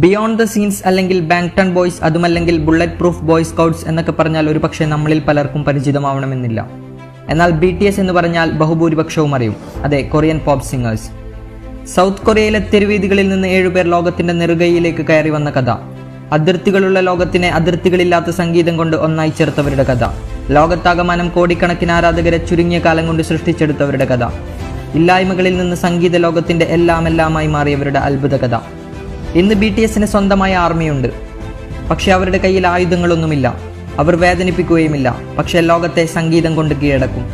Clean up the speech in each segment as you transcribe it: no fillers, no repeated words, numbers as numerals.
Beyond the scenes അല്ലെങ്കിൽ ബാങ്ടൺ boys, അതുമല്ലെങ്കിൽ bullet proof boy scouts എന്നൊക്കെ പറഞ്ഞാൽ ഒരു പക്ഷേ നമ്മളിൽ പലർക്കും പരിചിതമാവണമെന്നില്ല. എന്നാൽ BTS എന്ന് പറഞ്ഞാൽ ബഹുഭൂരിപക്ഷവും അറിയും. അതെ, കൊറിയൻ പോപ്പ് സിംഗേഴ്സ്. സൗത്ത് കൊറിയയിലെ തെരുവീതികളിൽ നിന്ന് 7 പേർ ലോകത്തിന്റെ നെറുകയിലേക്ക് കയറി വന്ന കഥ. അതിർത്തികളുള്ള ലോകത്തിനെ അതിർത്തികളില്ലാത്ത സംഗീതം കൊണ്ട് ഒന്നായി ചേർത്തവരുടെ കഥ. ലോകത്താകമാനം കോടിക്കണക്കിന് ആരാധകരെ ചുരുങ്ങിയ കാലം കൊണ്ട് സൃഷ്ടിച്ചെടുത്തവരുടെ കഥ. ഇല്ലായ്മകളിൽ നിന്ന് സംഗീത ലോകത്തിന്റെ എല്ലാമായി മാറിയവരുടെ അത്ഭുത കഥ. ഇന്ന് BTSന് സ്വന്തമായ ആർമിയുണ്ട്. പക്ഷെ അവരുടെ കയ്യിൽ ആയുധങ്ങളൊന്നുമില്ല. അവർ വേദനിപ്പിക്കുകയുമില്ല. പക്ഷെ ലോകത്തെ സംഗീതം കൊണ്ട് കീഴടക്കും.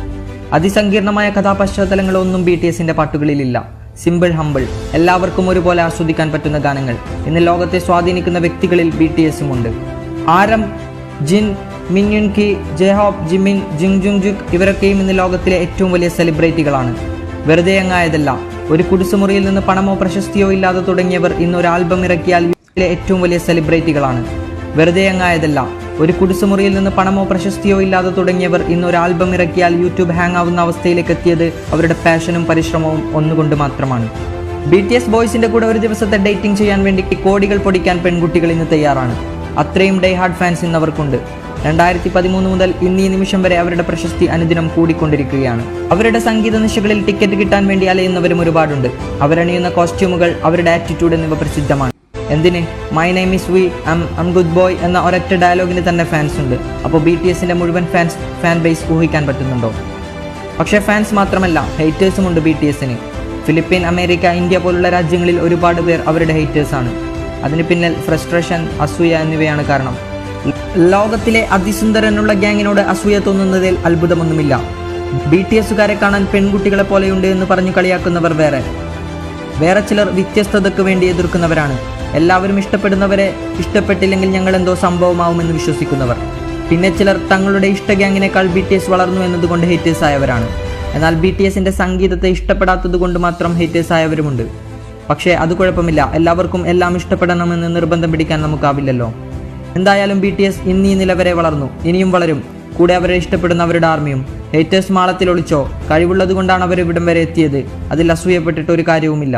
അതിസങ്കീർണമായ കഥാപശ്ചാത്തലങ്ങളൊന്നും BTSന്റെ പാട്ടുകളിലില്ല. സിമ്പിൾ, ഹമ്പിൾ, എല്ലാവർക്കും ഒരുപോലെ ആസ്വദിക്കാൻ പറ്റുന്ന ഗാനങ്ങൾ. ഇന്ന് ലോകത്തെ സ്വാധീനിക്കുന്ന വ്യക്തികളിൽ BTSും ഉണ്ട്. ആരം, ജിൻ, മിൻയുൻകി, ജെഹോപ്പ്, ജിമിൻ, ജിങ്ജുങ്ജുക് ഇവരൊക്കെയും ഇന്ന് ലോകത്തിലെ ഏറ്റവും വലിയ സെലിബ്രിറ്റികളാണ്. വെറുതെ അങ്ങായതല്ല. ഒരു കുടിസുമുറിയിൽ നിന്ന് പണമോ പ്രശസ്തിയോ ഇല്ലാതെ തുടങ്ങിയവർ ഇന്ന് ഒരു ആൽബം ഇറക്കിയാൽ യൂട്യൂബിലെ ഏറ്റവും വലിയ സെലിബ്രിറ്റികളാണ്. വെറുതെ അങ്ങായതല്ല. ഒരു കുടിസുമുറിയിൽ നിന്ന് പണമോ പ്രശസ്തിയോ ഇല്ലാതെ തുടങ്ങിയവർ ഇന്ന് ഒരു ആൽബം ഇറക്കിയാൽ യൂട്യൂബ് ഹാങ് ആവുന്ന അവസ്ഥയിലേക്ക് എത്തിയത് അവരുടെ പാഷനും പരിശ്രമവും ഒന്നുകൊണ്ട് മാത്രമാണ്. BTS ബോയ്സിന്റെ കൂടെ ഒരു ദിവസത്തെ ഡേറ്റിംഗ് ചെയ്യാൻ വേണ്ടി കോടികൾ പൊടിക്കാൻ പെൺകുട്ടികൾ ഇന്ന് തയ്യാറാണ്. അത്രയും ഡേ ഹാർഡ് ഫാൻസ് ഇന്ന് അവർക്കുണ്ട്. 2013 മുതൽ ഇന്നീ നിമിഷം വരെ അവരുടെ പ്രശസ്തി അനുദിനം കൂടിക്കൊണ്ടിരിക്കുകയാണ്. അവരുടെ സംഗീത നിശകളിൽ ടിക്കറ്റ് കിട്ടാൻ വേണ്ടി അലയുന്നവരും ഒരുപാടുണ്ട്. അവരണിയുന്ന കോസ്റ്റ്യൂമുകൾ, അവരുടെ ആറ്റിറ്റ്യൂഡ് എന്നിവ പ്രസിദ്ധമാണ്. എന്തിന്, my name is V, I'm good boy എന്ന ഒരൊറ്റ ഡയലോഗിന് തന്നെ ഫാൻസ് ഉണ്ട്. അപ്പോൾ BTSന്റെ മുഴുവൻ ഫാൻ ബേസ് ഊഹിക്കാൻ പറ്റുന്നുണ്ടോ? പക്ഷേ ഫാൻസ് മാത്രമല്ല, ഹേറ്റേഴ്സും ഉണ്ട് BTSന്. ഫിലിപ്പീൻ, അമേരിക്ക, ഇന്ത്യ പോലുള്ള രാജ്യങ്ങളിൽ ഒരുപാട് പേർ അവരുടെ ഹേറ്റേഴ്സാണ്. അതിന് പിന്നിൽ ഫ്രസ്ട്രേഷൻ, അസൂയ എന്നിവയാണ് കാരണം. ലോകത്തിലെ അതിസുന്ദരനുള്ള ഗ്യാങ്ങിനോട് അസൂയ തോന്നുന്നതിൽ അത്ഭുതമൊന്നുമില്ല. BTSകാരെ കാണാൻ പെൺകുട്ടികളെ പോലെയുണ്ട് എന്ന് പറഞ്ഞു കളിയാക്കുന്നവർ വേറെ ചിലർ വ്യത്യസ്തതയ്ക്ക് വേണ്ടി എതിർക്കുന്നവരാണ്. എല്ലാവരും ഇഷ്ടപ്പെടുന്നവരെ ഇഷ്ടപ്പെട്ടില്ലെങ്കിൽ ഞങ്ങൾ എന്തോ സംഭവമാവുമെന്ന് വിശ്വസിക്കുന്നവർ. പിന്നെ ചിലർ തങ്ങളുടെ ഇഷ്ട ഗ്യാങ്ങിനേക്കാൾ BTS വളർന്നു എന്നതുകൊണ്ട് ഹേറ്റേഴ്സ് ആയവരാണ്. എന്നാൽ BTSന്റെ സംഗീതത്തെ ഇഷ്ടപ്പെടാത്തത് കൊണ്ട് മാത്രം ഹേറ്റേഴ്സ് ആയവരുമുണ്ട്. പക്ഷേ അത് കുഴപ്പമില്ല. എല്ലാവർക്കും എല്ലാം ഇഷ്ടപ്പെടണമെന്ന് നിർബന്ധം പിടിക്കാൻ നമുക്കാവില്ലല്ലോ. എന്തായാലും BTS ഇന്നീ നിലവരെ വളർന്നു, ഇനിയും വളരും. കൂടെ അവരെ ഇഷ്ടപ്പെടുന്ന അവരുടെ ആർമിയും. ഹേറ്റേഴ്സ് മാളത്തിൽ ഒളിച്ചോ? കഴിവുള്ളത് കൊണ്ടാണ് അവർ ഇവിടം വരെ എത്തിയത്. അതിൽ അസൂയപ്പെട്ടിട്ട് ഒരു കാര്യവുമില്ല.